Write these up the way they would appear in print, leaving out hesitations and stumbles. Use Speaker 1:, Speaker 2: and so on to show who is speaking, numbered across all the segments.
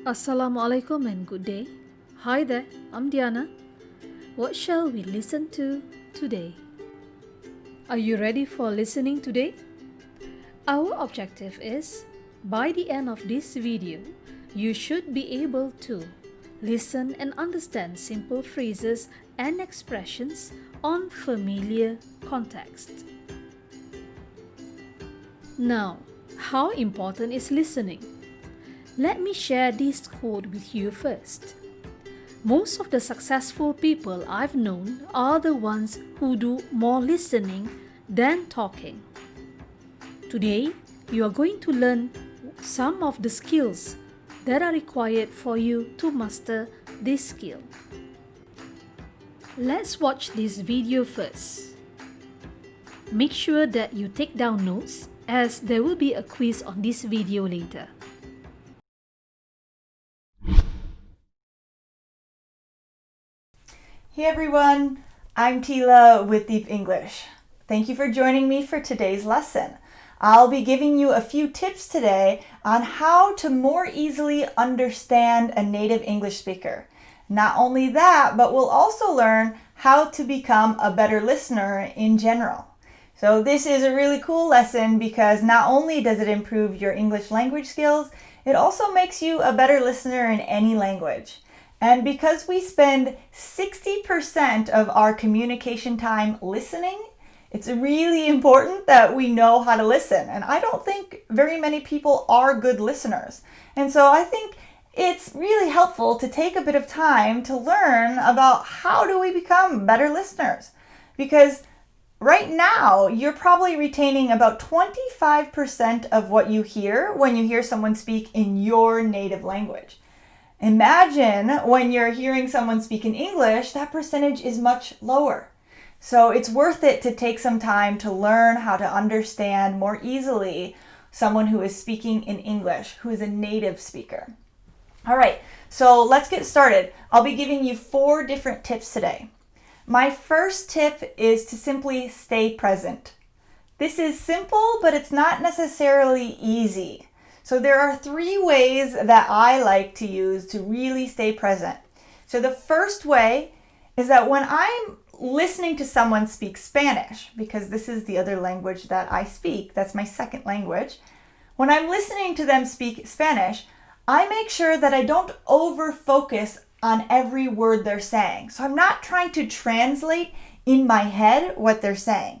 Speaker 1: Assalamualaikum and good day. Hi there, I'm Diana. What shall we listen to today? Are you ready for listening today? Our objective is, by the end of this video, you should be able to listen and understand simple phrases and expressions on familiar context. Now, how important is listening? Let me share this quote with you first. Most of the successful people I've known are the ones who do more listening than talking. Today, you are going to learn some of the skills that are required for you to master this skill. Let's watch this video first. Make sure that you take down notes as there will be a quiz on this video later.
Speaker 2: Hey everyone, I'm Tila with Deep English. Thank you for joining me for today's lesson. I'll be giving you a few tips today on how to more easily understand a native English speaker. Not only that, but we'll also learn how to become a better listener in general. So this is a really cool lesson because not only does it improve your English language skills, it also makes you a better listener in any language. And because we spend 60% of our communication time listening, it's really important that we know how to listen. And I don't think very many people are good listeners. And so I think it's really helpful to take a bit of time to learn about how do we become better listeners. Because right now, you're probably retaining about 25% of what you hear when you hear someone speak in your native language. Imagine when you're hearing someone speak in English, that percentage is much lower. So it's worth it to take some time to learn how to understand more easily someone who is speaking in English, who is a native speaker. All right, so let's get started. I'll be giving you 4 different tips today. My first tip is to simply stay present. This is simple, but it's not necessarily easy. So there are 3 ways that I like to use to really stay present. So the first way is that when I'm listening to someone speak Spanish, because this is the other language that I speak, that's my second language. When I'm listening to them speak Spanish, I make sure that I don't over-focus on every word they're saying. So I'm not trying to translate in my head what they're saying.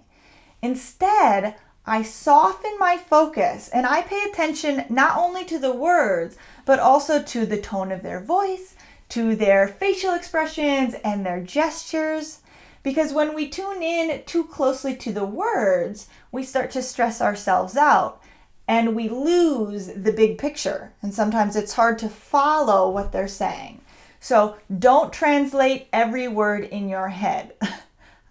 Speaker 2: Instead, I soften my focus and I pay attention not only to the words, but also to the tone of their voice, to their facial expressions and their gestures. Because when we tune in too closely to the words, we start to stress ourselves out and we lose the big picture. And sometimes it's hard to follow what they're saying. So don't translate every word in your head.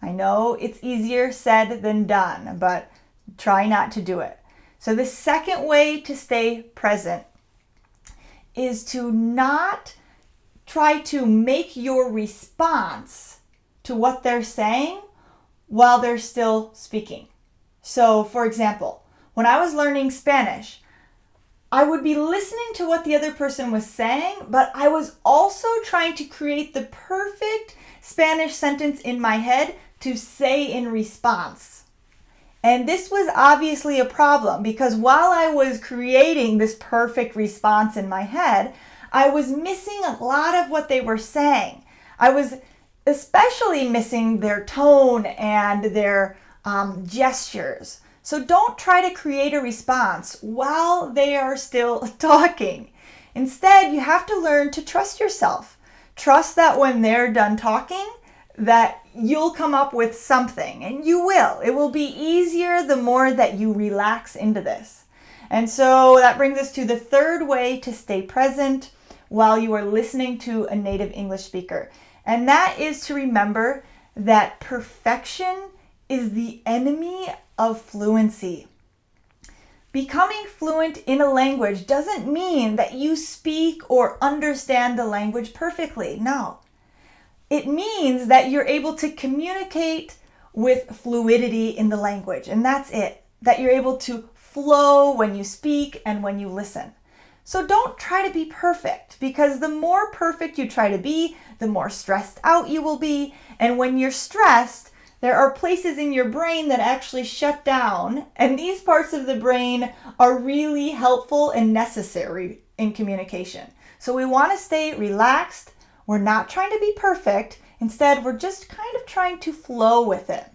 Speaker 2: I know it's easier said than done, but try not to do it. So the second way to stay present is to not try to make your response to what they're saying while they're still speaking. So for example, when I was learning Spanish, I would be listening to what the other person was saying, but I was also trying to create the perfect Spanish sentence in my head to say in response. And this was obviously a problem because while I was creating this perfect response in my head, I was missing a lot of what they were saying. I was especially missing their tone and their gestures. So don't try to create a response while they are still talking. Instead, you have to learn to trust yourself. Trust that when they're done talking, that you'll come up with something, and you will. It will be easier the more that you relax into this. And so that brings us to the third way to stay present while you are listening to a native English speaker. And that is to remember that perfection is the enemy of fluency. Becoming fluent in a language doesn't mean that you speak or understand the language perfectly. No. It means that you're able to communicate with fluidity in the language, and that's it. That you're able to flow when you speak and when you listen. So don't try to be perfect, because the more perfect you try to be, the more stressed out you will be. And when you're stressed, there are places in your brain that actually shut down, and these parts of the brain are really helpful and necessary in communication. So we want to stay relaxed. We're not trying to be perfect. Instead, we're just kind of trying to flow with it.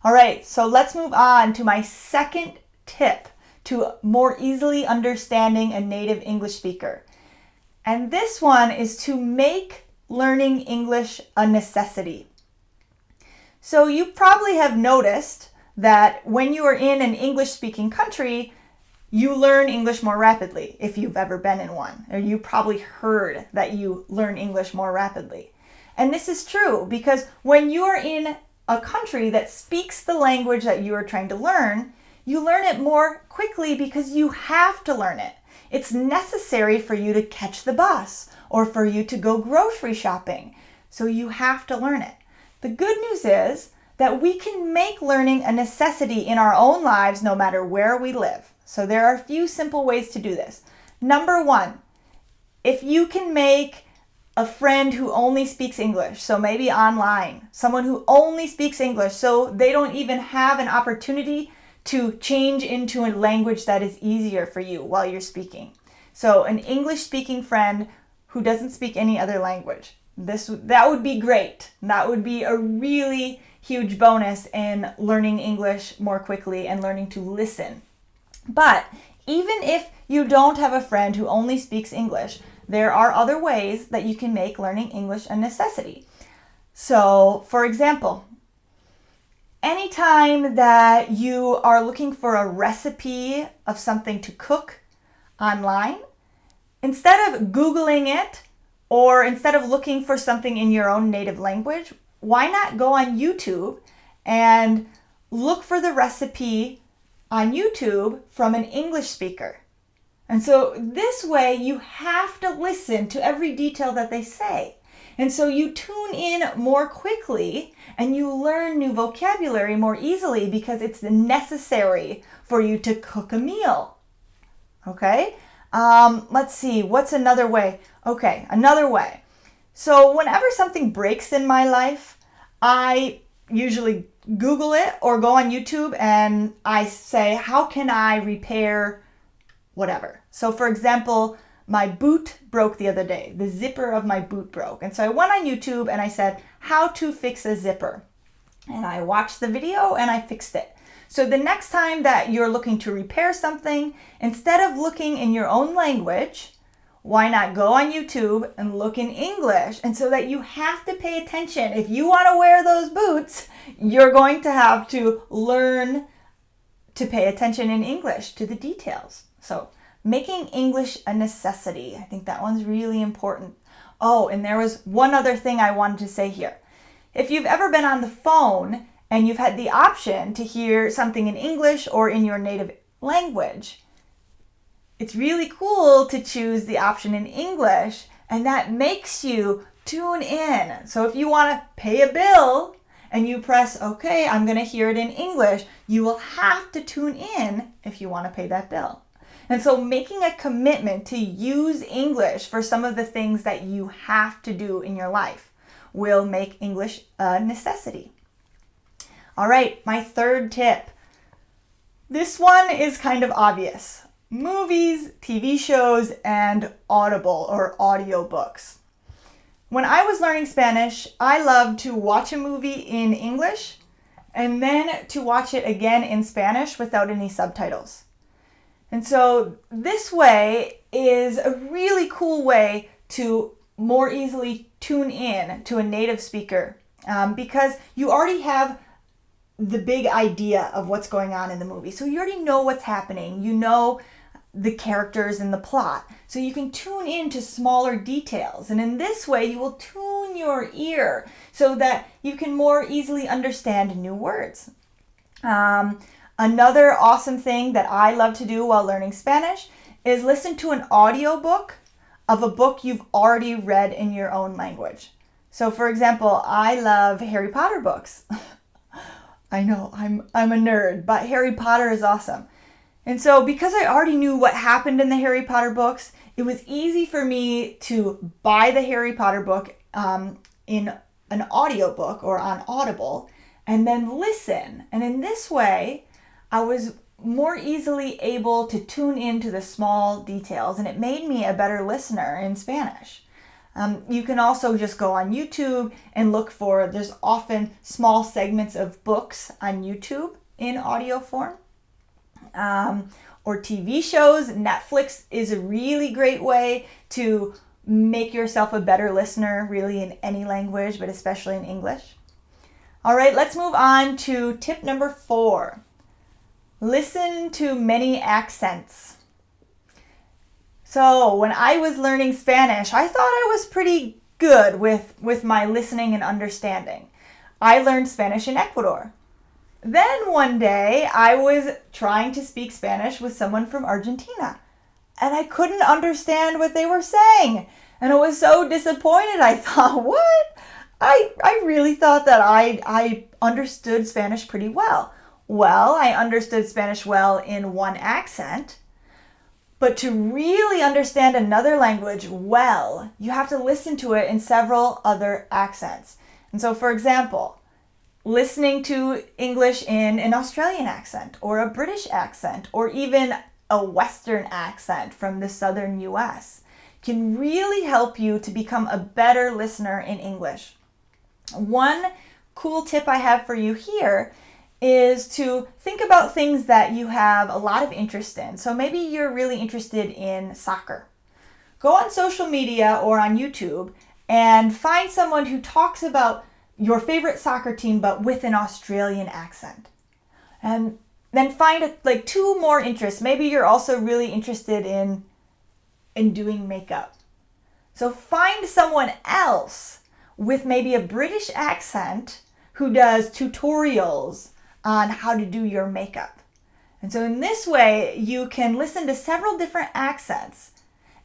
Speaker 2: All right, so let's move on to my second tip to more easily understanding a native English speaker. And this one is to make learning English a necessity. So you probably have noticed that when you are in an English-speaking country, you learn English more rapidly if you've ever been in one, or you probably heard that you learn English more rapidly. And this is true because when you are in a country that speaks the language that you are trying to learn, you learn it more quickly because you have to learn it. It's necessary for you to catch the bus or for you to go grocery shopping. So you have to learn it. The good news is that we can make learning a necessity in our own lives no matter where we live. So there are a few simple ways to do this. Number one, if you can make a friend who only speaks English, so maybe online, someone who only speaks English, so they don't even have an opportunity to change into a language that is easier for you while you're speaking. So an English-speaking friend who doesn't speak any other language. That would be great. That would be a really huge bonus in learning English more quickly and learning to listen. But even if you don't have a friend who only speaks English, there are other ways that you can make learning English a necessity. So, for example, anytime that you are looking for a recipe of something to cook online, instead of Googling it, or instead of looking for something in your own native language, why not go on YouTube and look for the recipe on YouTube from an English speaker? And so this way you have to listen to every detail that they say. And so you tune in more quickly and you learn new vocabulary more easily because it's necessary for you to cook a meal. Okay? Let's see, what's another way? Okay, another way. So whenever something breaks in my life, I usually Google it or go on YouTube and I say, how can I repair whatever? So for example, my boot broke the other day. The zipper of my boot broke. And so I went on YouTube and I said, how to fix a zipper. And I watched the video and I fixed it. So the next time that you're looking to repair something, instead of looking in your own language, why not go on YouTube and look in English? And so that you have to pay attention. If you want to wear those boots, you're going to have to learn to pay attention in English to the details. So making English a necessity. I think that one's really important. Oh, and there was one other thing I wanted to say here. If you've ever been on the phone and you've had the option to hear something in English or in your native language, it's really cool to choose the option in English, and that makes you tune in. So if you want to pay a bill and you press, okay, I'm going to hear it in English, you will have to tune in if you want to pay that bill. And so making a commitment to use English for some of the things that you have to do in your life will make English a necessity. All right, my third tip. This one is kind of obvious. Movies, TV shows, and Audible or audiobooks. When I was learning Spanish, I loved to watch a movie in English and then to watch it again in Spanish without any subtitles. And so this way is a really cool way to more easily tune in to a native speaker because you already have the big idea of what's going on in the movie. So you already know what's happening. You know the characters and the plot. So you can tune in to smaller details. And in this way, you will tune your ear so that you can more easily understand new words. Another awesome thing that I love to do while learning Spanish is listen to an audiobook of a book you've already read in your own language. So for example, I love Harry Potter books. I know, I'm a nerd, but Harry Potter is awesome. And so because I already knew what happened in the Harry Potter books, it was easy for me to buy the Harry Potter book in an audiobook or on Audible and then listen. And in this way, I was more easily able to tune into the small details, and it made me a better listener in Spanish. You can also just go on YouTube and look for, there's often small segments of books on YouTube in audio form. Or TV shows. Netflix is a really great way to make yourself a better listener, really in any language, but especially in English. All right, let's move on to tip number 4. Listen to many accents. So when I was learning Spanish, I thought I was pretty good with my listening and understanding. I learned Spanish in Ecuador. Then one day I was trying to speak Spanish with someone from Argentina, and I couldn't understand what they were saying. And I was so disappointed. I thought, what? I really thought that I understood Spanish pretty well. Well, I understood Spanish well in one accent, but to really understand another language well, you have to listen to it in several other accents. And so, for example, listening to English in an Australian accent or a British accent or even a Western accent from the southern US can really help you to become a better listener in English. One cool tip I have for you here is to think about things that you have a lot of interest in. So maybe you're really interested in soccer. Go on social media or on YouTube and find someone who talks about your favorite soccer team but with an Australian accent. And then find like 2 more interests. Maybe you're also really interested in doing makeup. So find someone else with maybe a British accent who does tutorials on how to do your makeup. And so in this way, you can listen to several different accents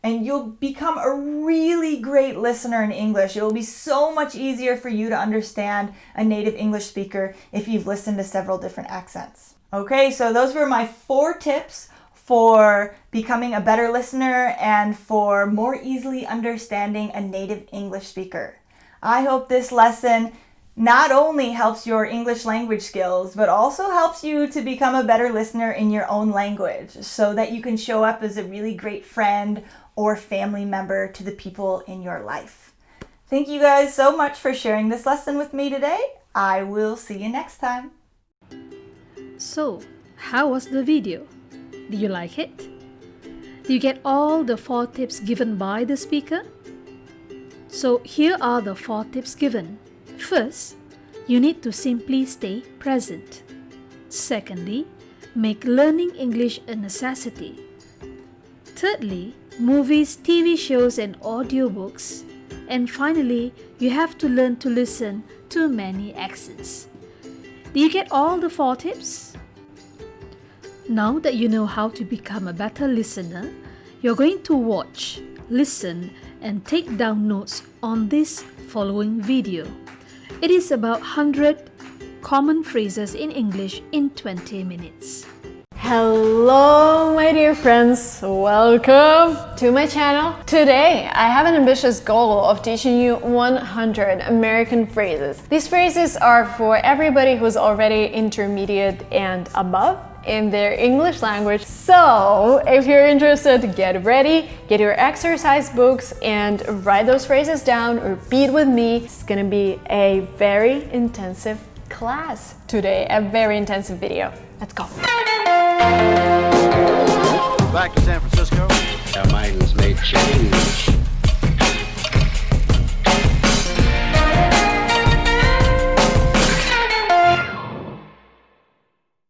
Speaker 2: and you'll become a really great listener in English. It will be so much easier for you to understand a native English speaker if you've listened to several different accents. Okay, so those were my 4 tips for becoming a better listener and for more easily understanding a native English speaker. I hope this lesson not only helps your English language skills, but also helps you to become a better listener in your own language so that you can show up as a really great friend or family member to the people in your life. Thank you guys so much for sharing this lesson with me today. I will see you next time.
Speaker 1: So, how was the video? Did you like it? Do you get all the 4 tips given by the speaker? So here are the 4 tips given. First, you need to simply stay present. Secondly, make learning English a necessity. Thirdly, movies, TV shows and audiobooks. And finally, you have to learn to listen to many accents. Do you get all the 4 tips? Now that you know how to become a better listener, you're going to watch, listen, and take down notes on this following video. It is about 100 common phrases in English in 20 minutes.
Speaker 3: Hello my dear friends, welcome to my channel. Today I have an ambitious goal of teaching you 100 American phrases. These phrases are for everybody who's already intermediate and above in their English language. So if you're interested, get ready, get your exercise books and write those phrases down, repeat with me. It's gonna be a very intensive class today, a very intensive video. Let's go.
Speaker 4: Back to San Francisco.
Speaker 5: Our minds may change.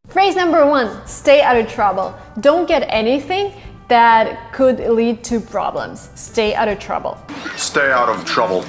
Speaker 3: Phrase number 1, stay out of trouble. Don't get anything that could lead to problems. Stay out of trouble.
Speaker 4: Stay out of trouble.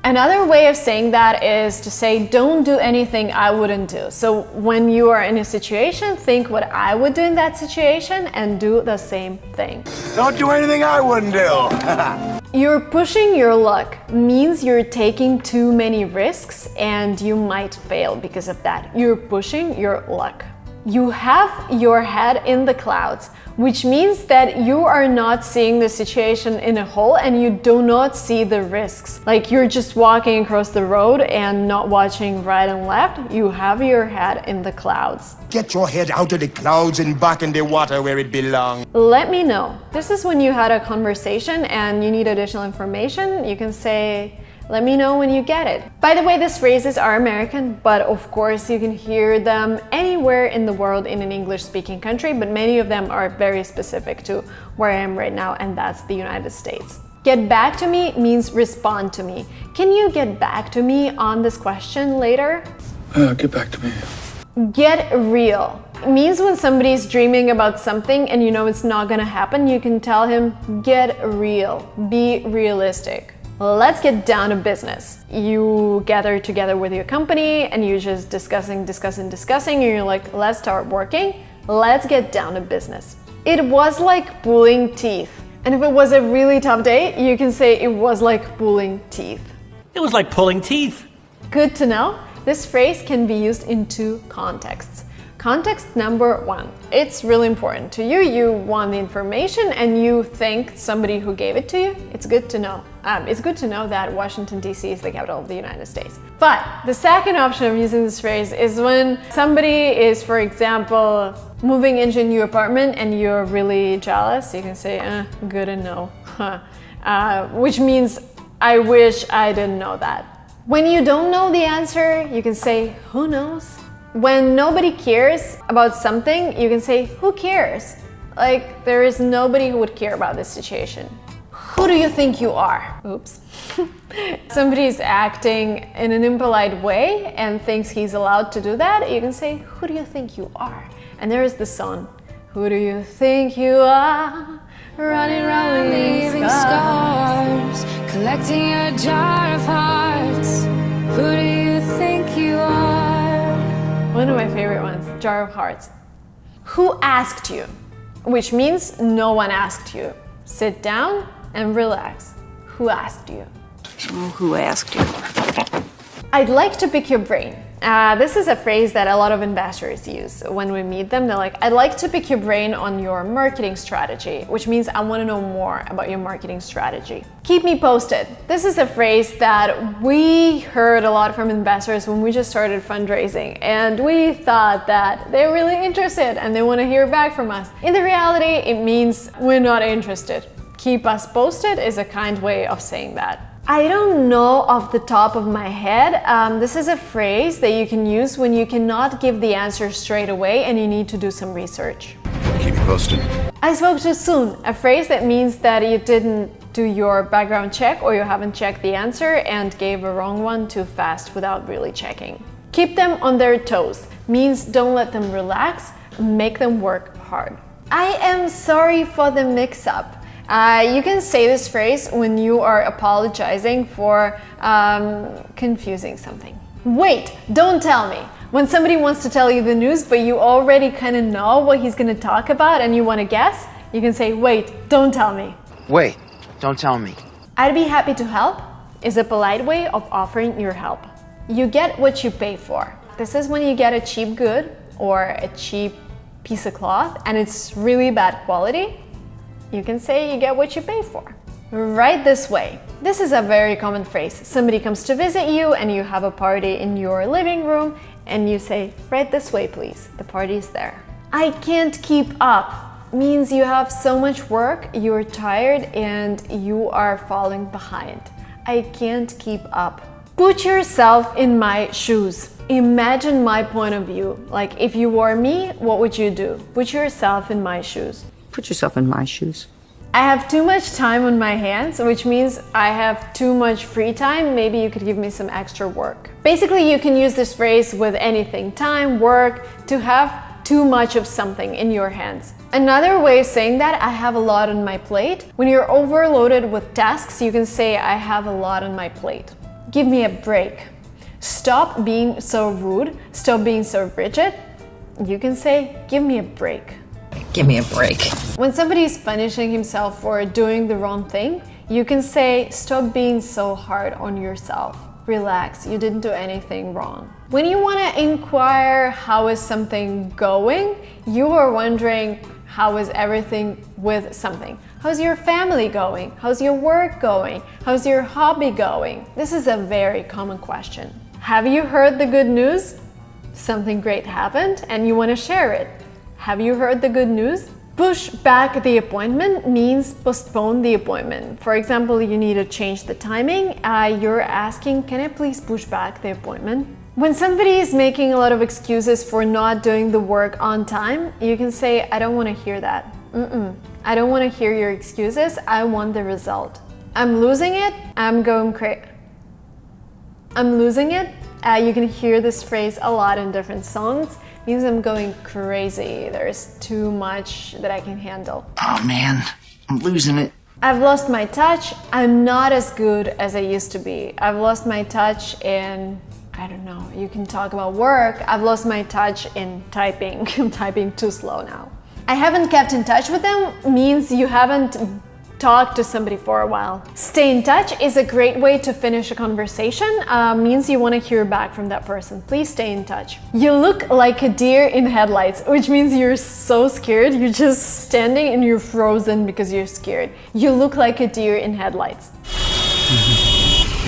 Speaker 3: Another way of saying that is to say, don't do anything I wouldn't do. So when you are in a situation, think what I would do in that situation and do the same thing.
Speaker 4: Don't do anything I wouldn't do.
Speaker 3: You're pushing your luck means you're taking too many risks and you might fail because of that. You're pushing your luck. You have your head in the clouds, which means that you are not seeing the situation in a whole and you do not see the risks. Like you're just walking across the road and not watching right and left. You have your head in the clouds.
Speaker 6: Get your head out of the clouds and back in the water where it belongs.
Speaker 3: Let me know. This is when you had a conversation and you need additional information. You can say, let me know when you get it. By the way, these phrases are American, but of course you can hear them anywhere in the world in an English-speaking country, but many of them are very specific to where I am right now, and that's the United States. Get back to me means respond to me. Can you get back to me on this question later?
Speaker 7: Get back to me.
Speaker 3: Get real. It means when somebody's dreaming about something and you know it's not gonna happen, you can tell him, get real, be realistic. Let's get down to business. You gather together with your company and you're just discussing, and you're like, let's start working. Let's get down to business. It was like pulling teeth. And if it was a really tough day, you can say it was like pulling teeth.
Speaker 8: It was like pulling teeth.
Speaker 3: Good to know. This phrase can be used in two contexts. Context number one, it's really important to you. You want the information and you thank somebody who gave it to you. It's good to know. It's good to know that Washington, D.C. is the capital of the United States. But the second option of using this phrase is when somebody is, for example, moving into a new apartment and you're really jealous. You can say, good to know, which means, I wish I didn't know that. When you don't know the answer, you can say, who knows? When nobody cares about something, you can say, who cares? Like, there is nobody who would care about this situation. Who do you think you are? Oops. Somebody's acting in an impolite way and thinks he's allowed to do that. You can say, who do you think you are? And there is the song. Who do you think you are? Running around leaving scars, collecting a jar of hearts. Who do you think you are? One of my favorite ones, jar of hearts. Who asked you? Which means no one asked you. Sit down and relax. Who asked you?
Speaker 9: Who asked you?
Speaker 3: I'd like to pick your brain. This is a phrase that a lot of investors use. When we meet them, they're like, I'd like to pick your brain on your marketing strategy, which means I want to know more about your marketing strategy. Keep me posted. This is a phrase that we heard a lot from investors when we just started fundraising, and we thought that they're really interested and they want to hear back from us. In the reality, it means we're not interested. Keep us posted is a kind way of saying that. I don't know off the top of my head. This is a phrase that you can use when you cannot give the answer straight away and you need to do some research.
Speaker 4: Keep me posted.
Speaker 3: I spoke too soon, a phrase that means that you didn't do your background check or you haven't checked the answer and gave a wrong one too fast without really checking. Keep them on their toes means don't let them relax, make them work hard. I am sorry for the mix-up. You can say this phrase when you are apologizing for confusing something. Wait, don't tell me. When somebody wants to tell you the news, but you already kind of know what he's going to talk about and you want to guess, you can say, wait, don't tell me.
Speaker 10: Wait, don't tell me.
Speaker 3: I'd be happy to help is a polite way of offering your help. You get what you pay for. This is when you get a cheap good or a cheap piece of cloth and it's really bad quality. You can say you get what you pay for. Right this way. This is a very common phrase. Somebody comes to visit you and you have a party in your living room and you say, right this way, please. The party is there. I can't keep up means you have so much work, you're tired and you are falling behind. I can't keep up. Put yourself in my shoes. Imagine my point of view. Like if you were me, what would you do? Put yourself in my shoes.
Speaker 9: Put yourself in my shoes.
Speaker 3: I have too much time on my hands, which means I have too much free time. Maybe you could give me some extra work. Basically, you can use this phrase with anything, time, work, to have too much of something in your hands. Another way of saying that, I have a lot on my plate. When you're overloaded with tasks, you can say, I have a lot on my plate. Give me a break. Stop being so rude. Stop being so rigid. You can say, give me a break.
Speaker 9: Give me a break.
Speaker 3: When somebody is punishing himself for doing the wrong thing, you can say, stop being so hard on yourself. relax, you didn't do anything wrong. When you want to inquire how is something going, you are wondering how is everything with something. How's your family going? How's your work going? How's your hobby going? This is a very common question. Have you heard the good news? Something great happened and you want to share it. Have you heard the good news? Push back the appointment means postpone the appointment. For example, you need to change the timing. You're asking, can I please push back the appointment? When somebody is making a lot of excuses for not doing the work on time, you can say, I don't want to hear that. I don't want to hear your excuses. I want the result. I'm losing it. I'm going crazy. I'm losing it. You can hear this phrase a lot in different songs. It means I'm going crazy. There's too much that I can handle.
Speaker 10: Oh man, I'm losing it.
Speaker 3: I've lost my touch. I'm not as good as I used to be. I've lost my touch in, I don't know, you can talk about work. I've lost my touch in typing. I'm typing too slow now. I haven't kept in touch with them means you haven't talked to somebody for a while. Stay in touch is a great way to finish a conversation. Means you want to hear back from that person. Please stay in touch. You look like a deer in headlights, which means you're so scared. You're just standing and you're frozen because you're scared. You look like a deer in headlights.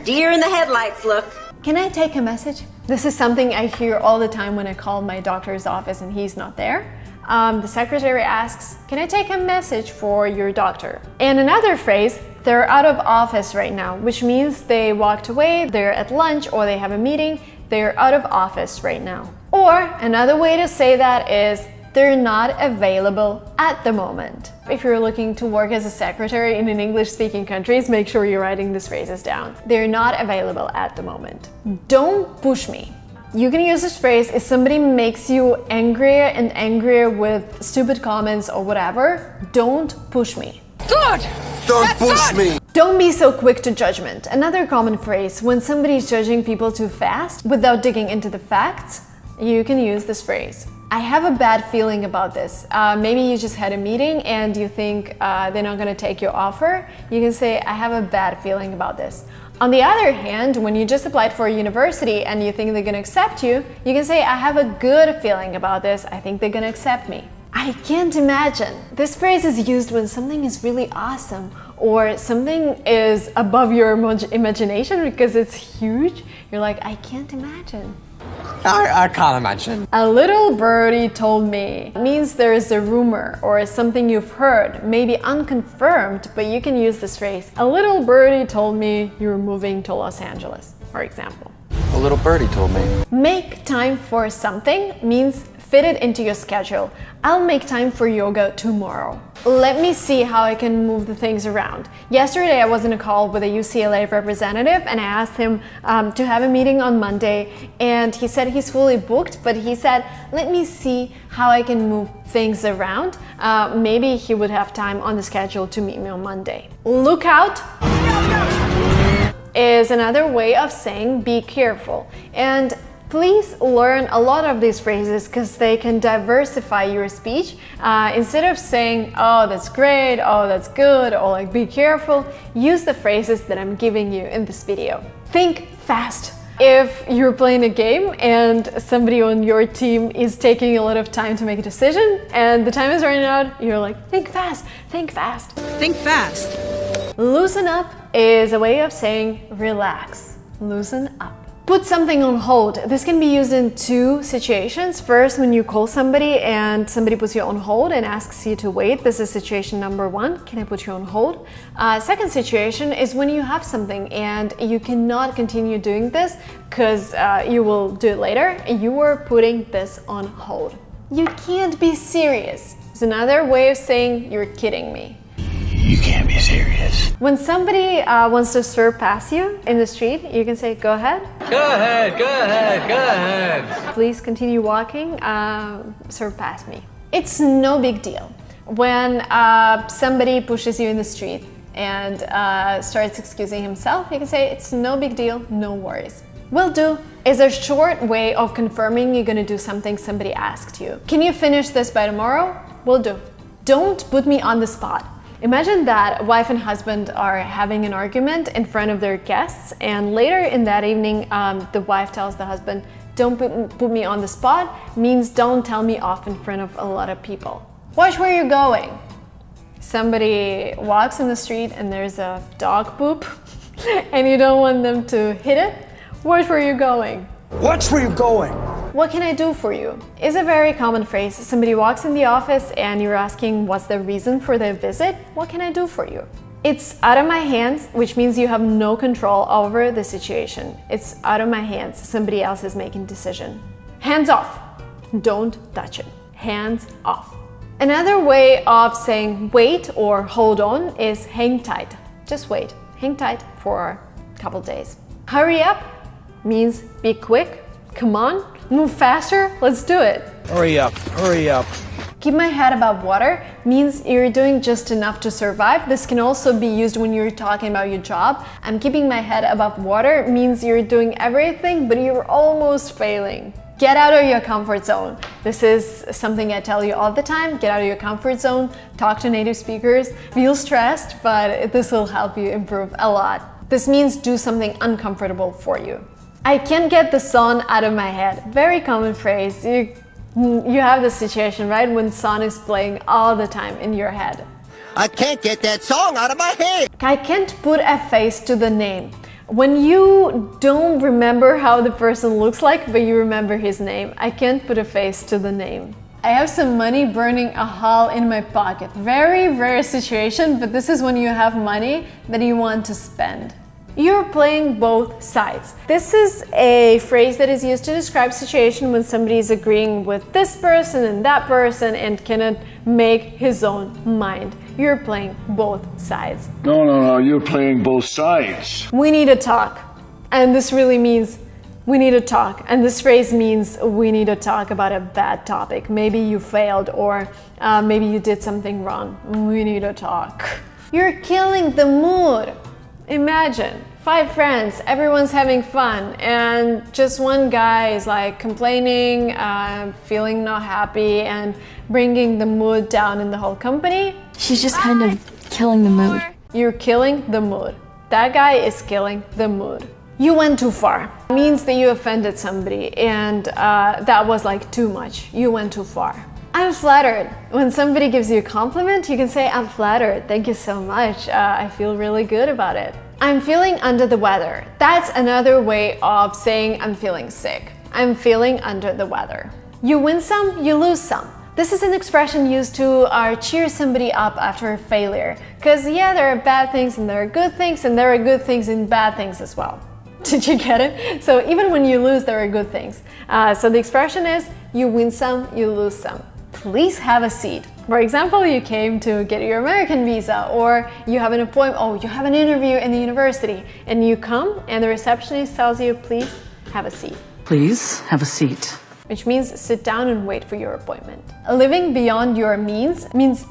Speaker 7: Deer in the headlights, look.
Speaker 3: Can I take a message? This is something I hear all the time when I call my doctor's office and he's not there. The secretary asks, can I take a message for your doctor? And another phrase, they're out of office right now, which means they walked away, they're at lunch or they have a meeting, they're out of office right now. Or another way to say that is, they're not available at the moment. If you're looking to work as a secretary in an English-speaking countries, make sure you're writing these phrases down. They're not available at the moment. Don't push me. You can use this phrase if somebody makes you angrier and angrier with stupid comments or whatever. Don't push me.
Speaker 7: Good!
Speaker 4: Don't push me.
Speaker 3: Don't be so quick to judgment. Another common phrase, when somebody is judging people too fast without digging into the facts, you can use this phrase. I have a bad feeling about this. Maybe you just had a meeting and you think they're not going to take your offer. You can say, I have a bad feeling about this. On the other hand, when you just applied for a university and you think they're going to accept you, you can say, I have a good feeling about this. I think they're going to accept me. I can't imagine. This phrase is used when something is really awesome or something is above your imagination because it's huge. You're like, I can't imagine.
Speaker 10: I can't imagine.
Speaker 3: A little birdie told me means there is a rumor or something you've heard, maybe unconfirmed, but you can use this phrase. A little birdie told me you're moving to Los Angeles, for example.
Speaker 10: A little birdie told me.
Speaker 3: Make time for something means fit it into your schedule. I'll make time for yoga tomorrow. Let me see how I can move the things around. Yesterday I was in a call with a UCLA representative and I asked him to have a meeting on Monday and he said he's fully booked, but he said, let me see how I can move things around. Maybe he would have time on the schedule to meet me on Monday. Look out is another way of saying be careful. And please learn a lot of these phrases because they can diversify your speech. Instead of saying, oh, that's great, oh, that's good, or like, be careful, use the phrases that I'm giving you in this video. Think fast. If you're playing a game and somebody on your team is taking a lot of time to make a decision and the time is running out, you're like, think fast, think fast.
Speaker 7: Think fast.
Speaker 3: Loosen up is a way of saying relax. Loosen up. Put something on hold. This can be used in two situations. First, when you call somebody and somebody puts you on hold and asks you to wait. This is situation number one. Can I put you on hold? Second situation is when you have something and you cannot continue doing this because you will do it later. You are putting this on hold. You can't be serious. It's another way of saying you're kidding me.
Speaker 10: You can't be serious.
Speaker 3: When somebody wants to surpass you in the street, you can say, go ahead.
Speaker 8: Go ahead, go ahead, go ahead.
Speaker 3: Please continue walking, surpass me. It's no big deal. When somebody pushes you in the street and starts excusing himself, you can say, it's no big deal, no worries. Will do is a short way of confirming you're gonna do something somebody asked you. Can you finish this by tomorrow? Will do. Don't put me on the spot. Imagine that wife and husband are having an argument in front of their guests, and later in that evening, the wife tells the husband, "Don't put me on the spot," means don't tell me off in front of a lot of people. Watch where you're going. Somebody walks in the street and there's a dog poop and you don't want them to hit it. Watch where you're going.
Speaker 4: Watch where you're going.
Speaker 3: What can I do for you? Is a very common phrase. Somebody walks in the office and you're asking what's the reason for their visit. What can I do for you? It's out of my hands, which means you have no control over the situation. It's out of my hands. Somebody else is making decision. Hands off. Don't touch it. Hands off. Another way of saying wait or hold on is hang tight. Just wait. Hang tight for a couple days. Hurry up means be quick. Come on, move faster. Let's do it.
Speaker 4: Hurry up, hurry up.
Speaker 3: Keep my head above water means you're doing just enough to survive. This can also be used when you're talking about your job. I'm keeping my head above water means you're doing everything, but you're almost failing. Get out of your comfort zone. This is something I tell you all the time. Get out of your comfort zone, talk to native speakers, feel stressed, but this will help you improve a lot. This means do something uncomfortable for you. I can't get the song out of my head. Very common phrase. You have this situation, right? When song is playing all the time in your head.
Speaker 6: I can't get that song out of my head.
Speaker 3: I can't put a face to the name. When you don't remember how the person looks like, but you remember his name, I can't put a face to the name. I have some money burning a hole in my pocket. Very rare situation, but this is when you have money that you want to spend. You're playing both sides. This is a phrase that is used to describe situation when somebody is agreeing with this person and that person and cannot make his own mind. You're playing both sides.
Speaker 4: No, you're playing both sides.
Speaker 3: We need to talk. And this really means we need to talk. And this phrase means we need to talk about a bad topic. Maybe you failed or maybe you did something wrong. We need to talk. You're killing the mood. Imagine 5 friends, everyone's having fun, and just one guy is like complaining, feeling not happy, and bringing the mood down in the whole company.
Speaker 9: She's just kind of killing the mood.
Speaker 3: You're killing the mood. That guy is killing the mood. You went too far. It means that you offended somebody, and that was like too much. You went too far. I'm flattered. When somebody gives you a compliment, you can say, "I'm flattered. Thank you so much. I feel really good about it." I'm feeling under the weather. That's another way of saying I'm feeling sick. I'm feeling under the weather. You win some, you lose some. This is an expression used to cheer somebody up after a failure. Because yeah, there are bad things and there are good things, and there are good things and bad things as well. Did you get it? So even when you lose, there are good things. So the expression is, you win some, you lose some. Please have a seat. For example, you came to get your American visa, or you have an appointment, you have an interview in the university, and you come and the receptionist tells you, please have a seat.
Speaker 9: Please have a seat.
Speaker 3: Which means sit down and wait for your appointment. Living beyond your means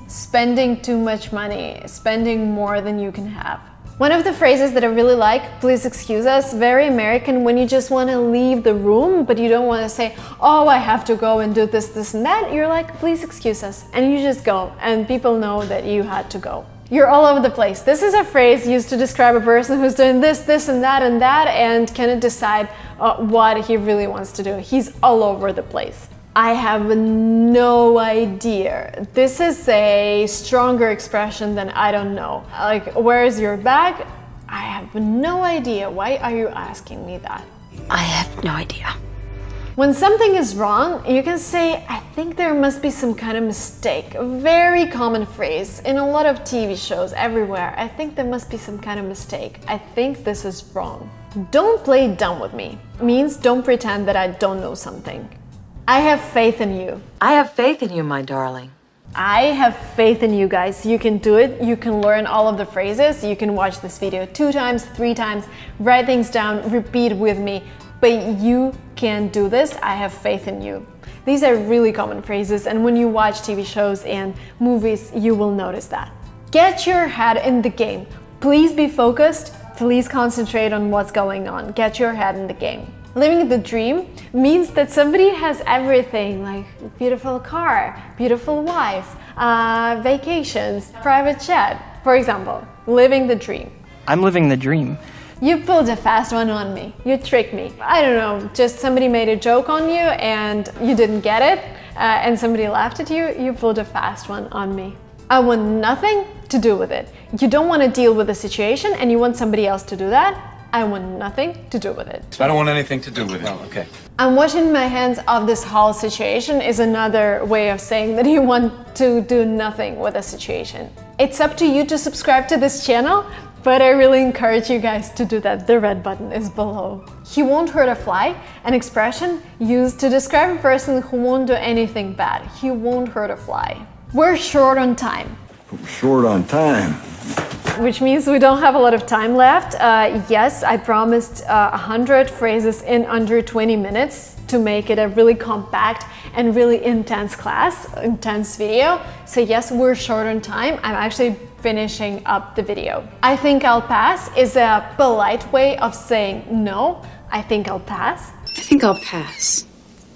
Speaker 3: spending too much money, spending more than you can have. One of the phrases that I really like, please excuse us, very American, when you just want to leave the room, but you don't want to say, oh, I have to go and do this, this, and that. You're like, please excuse us. And you just go, and people know that you had to go. You're all over the place. This is a phrase used to describe a person who's doing this, this, and that, and cannot decide what he really wants to do. He's all over the place. I have no idea. This is a stronger expression than I don't know. Like, where is your bag? I have no idea. Why are you asking me that?
Speaker 9: I have no idea.
Speaker 3: When something is wrong, you can say, I think there must be some kind of mistake. A very common phrase in a lot of TV shows everywhere. I think there must be some kind of mistake. I think this is wrong. Don't play dumb with me. Means don't pretend that I don't know something. I have faith in you.
Speaker 11: I have faith in you, my darling.
Speaker 3: I have faith in you guys. You can do it. You can learn all of the phrases. You can watch this video 2 times, 3 times, write things down, repeat with me. But you can do this. I have faith in you. These are really common phrases, and when you watch TV shows and movies, you will notice that. Get your head in the game. Please be focused. Please concentrate on what's going on. Get your head in the game. Living the dream means that somebody has everything, like beautiful car, beautiful wife, vacations, private jet. For example, living the dream.
Speaker 12: I'm living the dream.
Speaker 3: You pulled a fast one on me. You tricked me. I don't know, just somebody made a joke on you and you didn't get it, and somebody laughed at you. You pulled a fast one on me. I want nothing to do with it. You don't want to deal with the situation and you want somebody else to do that. I want nothing to do with it.
Speaker 13: So I don't want anything to do with it. Okay.
Speaker 3: I'm washing my hands of this whole situation is another way of saying that you want to do nothing with a situation. It's up to you to subscribe to this channel, but I really encourage you guys to do that. The red button is below. He won't hurt a fly, an expression used to describe a person who won't do anything bad. He won't hurt a fly. We're short on time.
Speaker 4: Short on time.
Speaker 3: Which means we don't have a lot of time left. Yes, I promised 100 phrases in under 20 minutes to make it a really compact and really intense class, intense video. So yes, we're short on time. I'm actually finishing up the video. I think I'll pass is a polite way of saying no. I think I'll pass.
Speaker 9: I think I'll pass.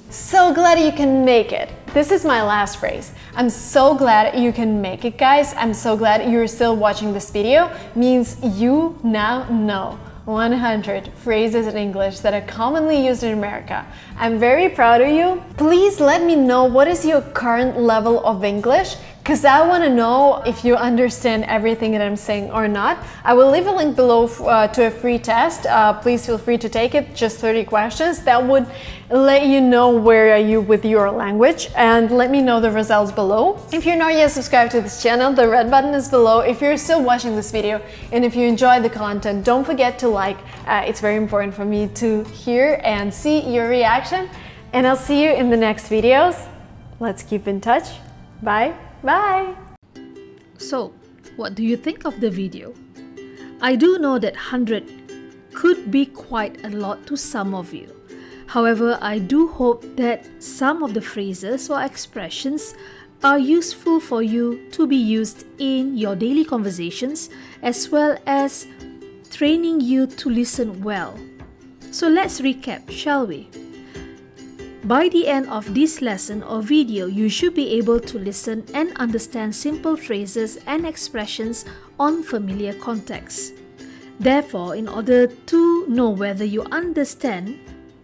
Speaker 3: So glad you can make it. This is my last phrase. I'm so glad you can make it, guys. I'm so glad you're still watching this video. Means you now know 100 phrases in English that are commonly used in America. I'm very proud of you. Please let me know what is your current level of English, because I want to know if you understand everything that I'm saying or not. I will leave a link below to a free test. Please feel free to take it, just 30 questions. That would let you know where are you with your language, and let me know the results below. If you're not yet subscribed to this channel, the red button is below. If you're still watching this video and if you enjoy the content, don't forget to like. It's very important for me to hear and see your reaction, and I'll see you in the next videos. Let's keep in touch. Bye. Bye!
Speaker 1: So, what do you think of the video? I do know that 100 could be quite a lot to some of you. However, I do hope that some of the phrases or expressions are useful for you to be used in your daily conversations, as well as training you to listen well. So let's recap, shall we? By the end of this lesson or video, you should be able to listen and understand simple phrases and expressions on familiar contexts. Therefore, in order to know whether you understand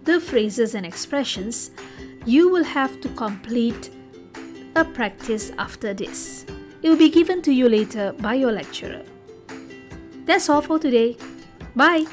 Speaker 1: the phrases and expressions, you will have to complete a practice after this. It will be given to you later by your lecturer. That's all for today. Bye!